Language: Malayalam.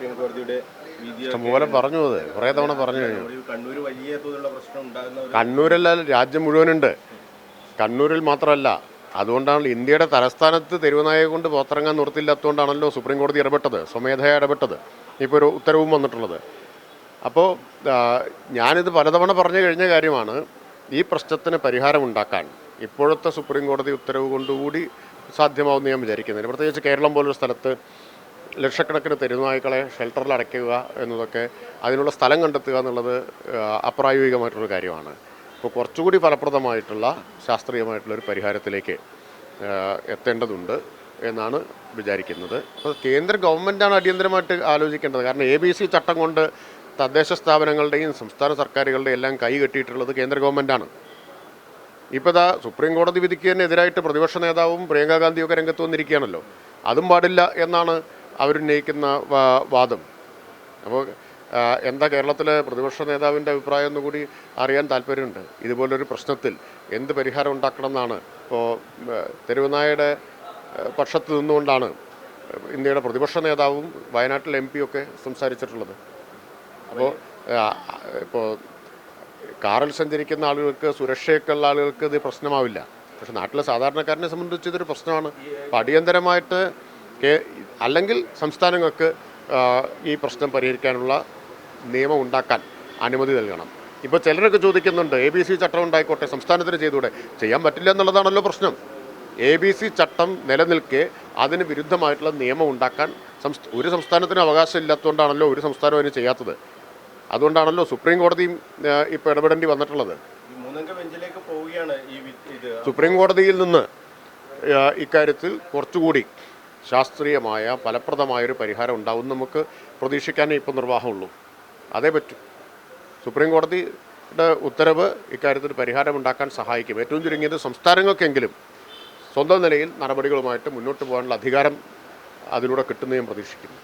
ഇഷ്ടംപോലെ പറഞ്ഞു. അത് കുറേ തവണ പറഞ്ഞു കഴിഞ്ഞു. കണ്ണൂരല്ല, രാജ്യം മുഴുവനുണ്ട്. കണ്ണൂരിൽ മാത്രമല്ല. അതുകൊണ്ടാണ് ഇന്ത്യയുടെ തലസ്ഥാനത്ത് തെരുവുനായെ കൊണ്ട് പുറത്തിറങ്ങാൻ നിർത്തില്ലാത്തതുകൊണ്ടാണല്ലോ സുപ്രീം കോടതി ഇടപെട്ടത്, സ്വമേധയാ ഇടപെട്ടത്. ഇപ്പോൾ ഒരു ഉത്തരവും വന്നിട്ടുള്ളത്. അപ്പോൾ ഞാനിത് പലതവണ പറഞ്ഞു കഴിഞ്ഞ കാര്യമാണ്. ഈ പ്രശ്നത്തിന് പരിഹാരമുണ്ടാക്കാൻ ഇപ്പോഴത്തെ സുപ്രീം കോടതി ഉത്തരവ് കൊണ്ടുകൂടി സാധ്യമാവുമെന്ന് ഞാൻ വിചാരിക്കുന്നില്ല. പ്രത്യേകിച്ച് കേരളം പോലൊരു സ്ഥലത്ത് ലക്ഷക്കണക്കിന് തെരുവുനായ്ക്കളെ ഷെൽട്ടറിൽ അടയ്ക്കുക എന്നതൊക്കെ, അതിനുള്ള സ്ഥലം കണ്ടെത്തുക എന്നുള്ളത് അപ്രായോഗികമായിട്ടുള്ളൊരു കാര്യമാണ്. ഇപ്പോൾ കുറച്ചുകൂടി ഫലപ്രദമായിട്ടുള്ള ശാസ്ത്രീയമായിട്ടുള്ളൊരു പരിഹാരത്തിലേക്ക് എത്തേണ്ടതുണ്ട് എന്നാണ് വിചാരിക്കുന്നത്. അപ്പോൾ കേന്ദ്ര ഗവൺമെൻറ്റാണ് അടിയന്തരമായിട്ട് ആലോചിക്കേണ്ടത്. കാരണം ABC ചട്ടം കൊണ്ട് തദ്ദേശ സ്ഥാപനങ്ങളുടെയും സംസ്ഥാന സർക്കാരുകളുടെയും എല്ലാം കൈ കെട്ടിയിട്ടുള്ളത് കേന്ദ്ര ഗവൺമെൻറ്റാണ്. ഇപ്പോൾ ഇതാ സുപ്രീം കോടതി വിധിക്ക് തന്നെ എതിരായിട്ട് പ്രതിപക്ഷ നേതാവും പ്രിയങ്കാ ഗാന്ധിയൊക്കെ രംഗത്ത് വന്നിരിക്കുകയാണല്ലോ. അതും പാടില്ല എന്നാണ് അവരുന്നയിക്കുന്ന വാദം. അപ്പോൾ എന്താ കേരളത്തിലെ പ്രതിപക്ഷ നേതാവിൻ്റെ അഭിപ്രായം എന്നുകൂടി അറിയാൻ താല്പര്യമുണ്ട്. ഇതുപോലൊരു പ്രശ്നത്തിൽ എന്ത് പരിഹാരം ഉണ്ടാക്കണം എന്നാണ്. ഇപ്പോൾ തെരുവുനായയുടെ പക്ഷത്ത് നിന്നുകൊണ്ടാണ് ഇന്ത്യയുടെ പ്രതിപക്ഷ നേതാവും വയനാട്ടിൽ MP ഒക്കെ സംസാരിച്ചിട്ടുള്ളത്. അപ്പോൾ കാറിൽ സഞ്ചരിക്കുന്ന ആളുകൾക്ക്, സുരക്ഷയൊക്കെ ഉള്ള ആളുകൾക്ക് ഇത് പ്രശ്നമാവില്ല. പക്ഷെ നാട്ടിലെ സാധാരണക്കാരനെ സംബന്ധിച്ച് ഇതൊരു പ്രശ്നമാണ്. അപ്പോൾ അടിയന്തരമായിട്ട് അല്ലെങ്കിൽ സംസ്ഥാനങ്ങൾക്ക് ഈ പ്രശ്നം പരിഹരിക്കാനുള്ള നിയമം ഉണ്ടാക്കാൻ അനുമതി നൽകണം. ഇപ്പോൾ ചിലരൊക്കെ ചോദിക്കുന്നുണ്ട്, ABC ചട്ടം ഉണ്ടായിക്കോട്ടെ, സംസ്ഥാനത്തിന് ചെയ്തുകൂടെ? ചെയ്യാൻ പറ്റില്ല എന്നുള്ളതാണല്ലോ പ്രശ്നം. ABC ചട്ടം നിലനിൽക്കെ അതിന് വിരുദ്ധമായിട്ടുള്ള നിയമം ഉണ്ടാക്കാൻ ഒരു സംസ്ഥാനത്തിന് അവകാശം ഇല്ലാത്തതുകൊണ്ടാണല്ലോ ഒരു സംസ്ഥാനം അതിന് ചെയ്യാത്തത്. അതുകൊണ്ടാണല്ലോ സുപ്രീം കോടതിയും ഇപ്പോൾ ഇടപെടേണ്ടി വന്നിട്ടുള്ളത്. സുപ്രീം കോടതിയിൽ നിന്ന് ഇക്കാര്യത്തിൽ കുറച്ചുകൂടി ശാസ്ത്രീയമായ ഫലപ്രദമായൊരു പരിഹാരം ഉണ്ടാവും നമുക്ക് പ്രതീക്ഷിക്കാനേ ഇപ്പോൾ നിർവാഹമുള്ളൂ. അതേ പറ്റൂ. സുപ്രീം കോടതിയുടെ ഉത്തരവ് ഇക്കാര്യത്തിൽ പരിഹാരമുണ്ടാക്കാൻ സഹായിക്കും. ഏറ്റവും ചുരുങ്ങിയത് സംസ്ഥാനങ്ങൾക്കെങ്കിലും സ്വന്തം നിലയിൽ നടപടികളുമായിട്ട് മുന്നോട്ട് പോകാനുള്ള അധികാരം അതിലൂടെ കിട്ടുമെന്ന് ഞാൻ പ്രതീക്ഷിക്കുന്നു.